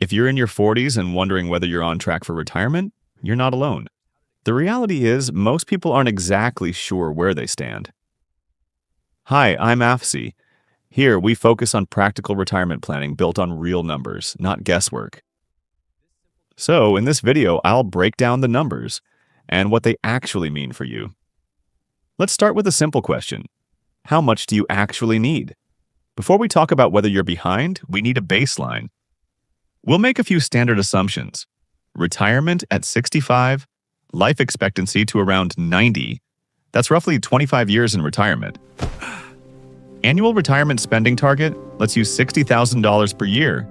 If you're in your 40s and wondering whether you're on track for retirement, you're not alone. The reality is, most people aren't exactly sure where they stand. Hi, I'm Afsi. Here, we focus on practical retirement planning built on real numbers, not guesswork. So, in this video, I'll break down the numbers and what they actually mean for you. Let's start with a simple question. How much do you actually need? Before we talk about whether you're behind, we need a baseline. We'll make a few standard assumptions. Retirement at 65, life expectancy to around 90. That's roughly 25 years in retirement. Annual retirement spending target, let's use $60,000 per year,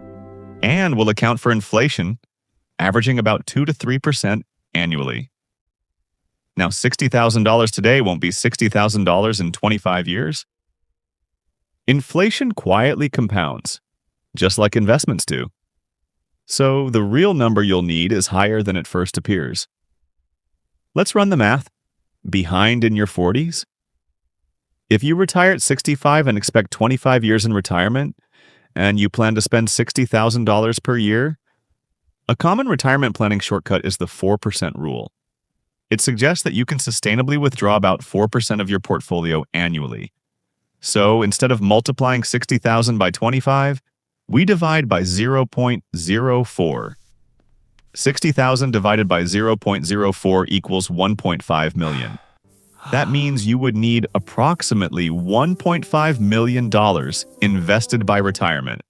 and will account for inflation, averaging about 2 to 3% annually. Now, $60,000 today won't be $60,000 in 25 years. Inflation quietly compounds, just like investments do. So the real number you'll need is higher than it first appears. Let's run the math. Behind in your 40s? If you retire at 65 and expect 25 years in retirement, and you plan to spend $60,000 per year, a common retirement planning shortcut is the 4% rule. It suggests that you can sustainably withdraw about 4% of your portfolio annually. So instead of multiplying 60,000 by 25, we divide by 0.04. 60,000 divided by 0.04 equals 1.5 million. That means you would need approximately $1.5 million invested by retirement.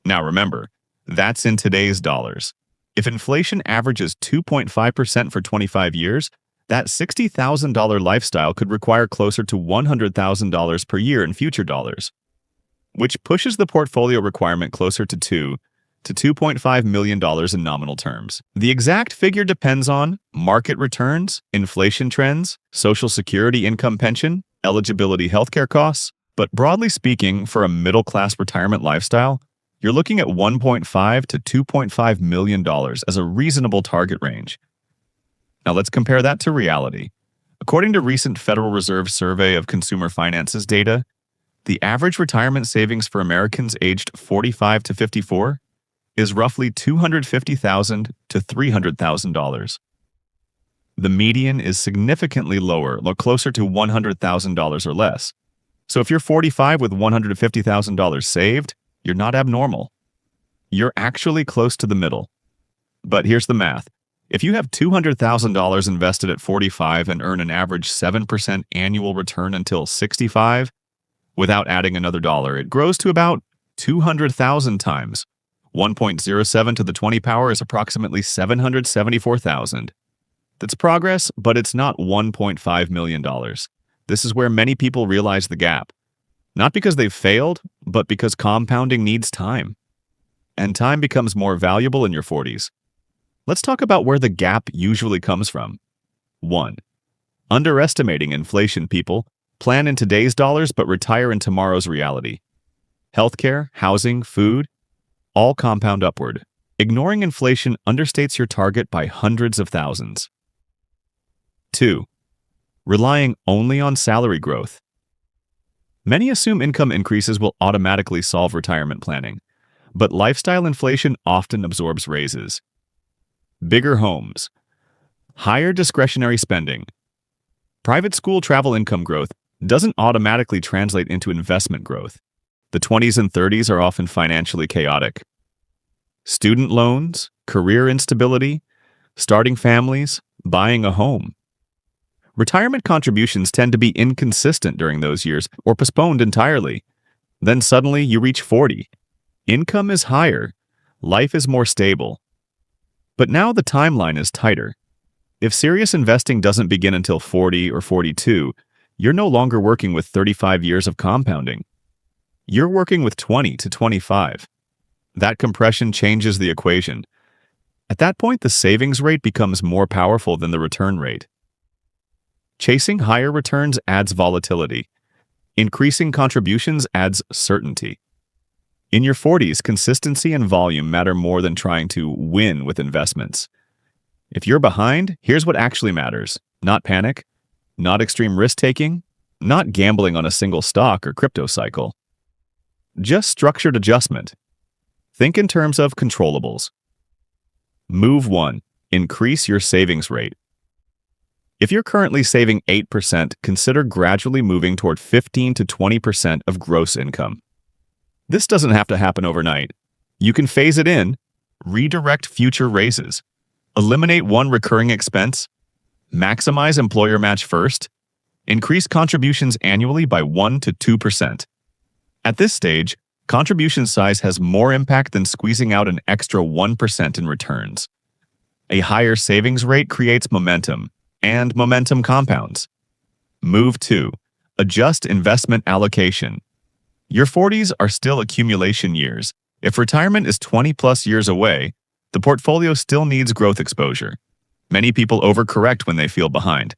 Now remember, that's in today's dollars. If inflation averages 2.5% for 25 years, that $60,000 lifestyle could require closer to $100,000 per year in future dollars, which pushes the portfolio requirement closer to $2 to $2.5 million in nominal terms. The exact figure depends on market returns, inflation trends, Social Security income pension, eligibility healthcare costs, but broadly speaking, for a middle-class retirement lifestyle, you're looking at $1.5 to $2.5 million as a reasonable target range. Now let's compare that to reality. According to recent Federal Reserve survey of consumer finances data, the average retirement savings for Americans aged 45 to 54 is roughly $250,000 to $300,000. The median is significantly lower, closer to $100,000 or less. So if you're 45 with $150,000 saved, you're not abnormal. You're actually close to the middle. But here's the math. If you have $200,000 invested at 45 and earn an average 7% annual return until 65, without adding another dollar, it grows to about 200,000 times. 1.07 to the 20 power is approximately 774,000. That's progress, but it's not $1.5 million. This is where many people realize the gap. Not because they've failed, but because compounding needs time. And time becomes more valuable in your 40s. Let's talk about where the gap usually comes from. 1. Underestimating inflation. People plan in today's dollars but retire in tomorrow's reality. Healthcare, housing, food, all compound upward. Ignoring inflation understates your target by hundreds of thousands. 2. Relying only on salary growth. Many assume income increases will automatically solve retirement planning, but lifestyle inflation often absorbs raises. Bigger homes, higher discretionary spending. Private school travel income growth doesn't automatically translate into investment growth. The 20s and 30s are often financially chaotic. Student loans, career instability, starting families, buying a home. Retirement contributions tend to be inconsistent during those years or postponed entirely. Then suddenly you reach 40. Income is higher. Life is more stable. But now the timeline is tighter. If serious investing doesn't begin until 40 or 42, you're no longer working with 35 years of compounding. You're working with 20 to 25. That compression changes the equation. At that point, the savings rate becomes more powerful than the return rate. Chasing higher returns adds volatility. Increasing contributions adds certainty. In your 40s, consistency and volume matter more than trying to win with investments. If you're behind, here's what actually matters. Not panic, not extreme risk-taking, not gambling on a single stock or crypto cycle. Just structured adjustment. Think in terms of controllables. Move 1. Increase your savings rate. If you're currently saving 8%, consider gradually moving toward 15 to 20% of gross income. This doesn't have to happen overnight. You can phase it in, redirect future raises, eliminate one recurring expense, maximize employer match first, increase contributions annually by 1 to 2%. At this stage, contribution size has more impact than squeezing out an extra 1% in returns. A higher savings rate creates momentum, and momentum compounds. Move 2. Adjust investment allocation. Your 40s are still accumulation years. If retirement is 20+ years away, the portfolio still needs growth exposure. Many people overcorrect when they feel behind.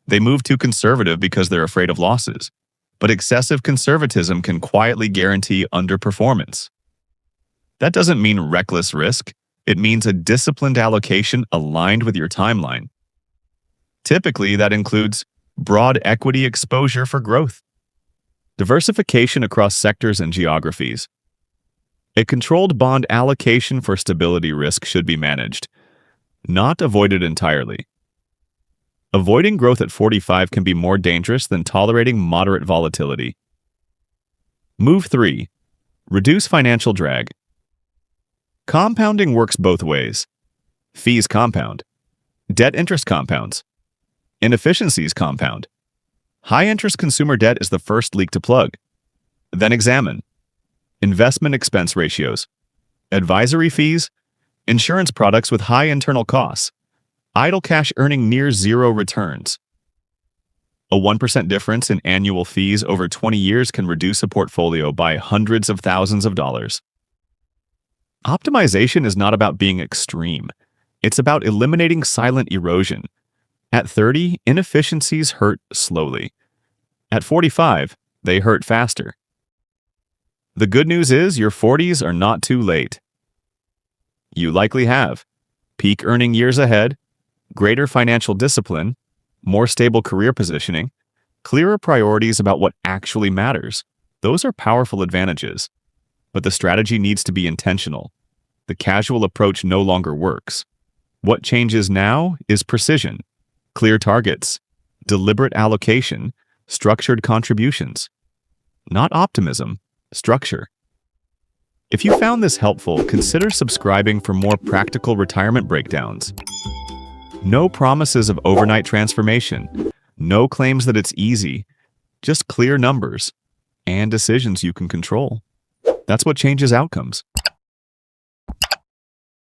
They move too conservative because they're afraid of losses. But excessive conservatism can quietly guarantee underperformance. That doesn't mean reckless risk. It means a disciplined allocation aligned with your timeline. Typically, that includes broad equity exposure for growth, diversification across sectors and geographies. A controlled bond allocation for stability risk should be managed, not avoided entirely. Avoiding growth at 45 can be more dangerous than tolerating moderate volatility. Move 3. Reduce financial drag. Compounding works both ways. Fees compound. Debt interest compounds. Inefficiencies compound. High-interest consumer debt is the first leak to plug. Then examine investment expense ratios, advisory fees, insurance products with high internal costs, idle cash earning near zero returns. A 1% difference in annual fees over 20 years can reduce a portfolio by hundreds of thousands of dollars. Optimization is not about being extreme. It's about eliminating silent erosion. At 30, inefficiencies hurt slowly. At 45, they hurt faster. The good news is your 40s are not too late. You likely have peak earning years ahead, greater financial discipline, more stable career positioning, clearer priorities about what actually matters. Those are powerful advantages. But the strategy needs to be intentional. The casual approach no longer works. What changes now is precision, clear targets, deliberate allocation, structured contributions. Not optimism, structure. If you found this helpful, consider subscribing for more practical retirement breakdowns. No promises of overnight transformation, no claims that it's easy, just clear numbers and decisions you can control. That's what changes outcomes.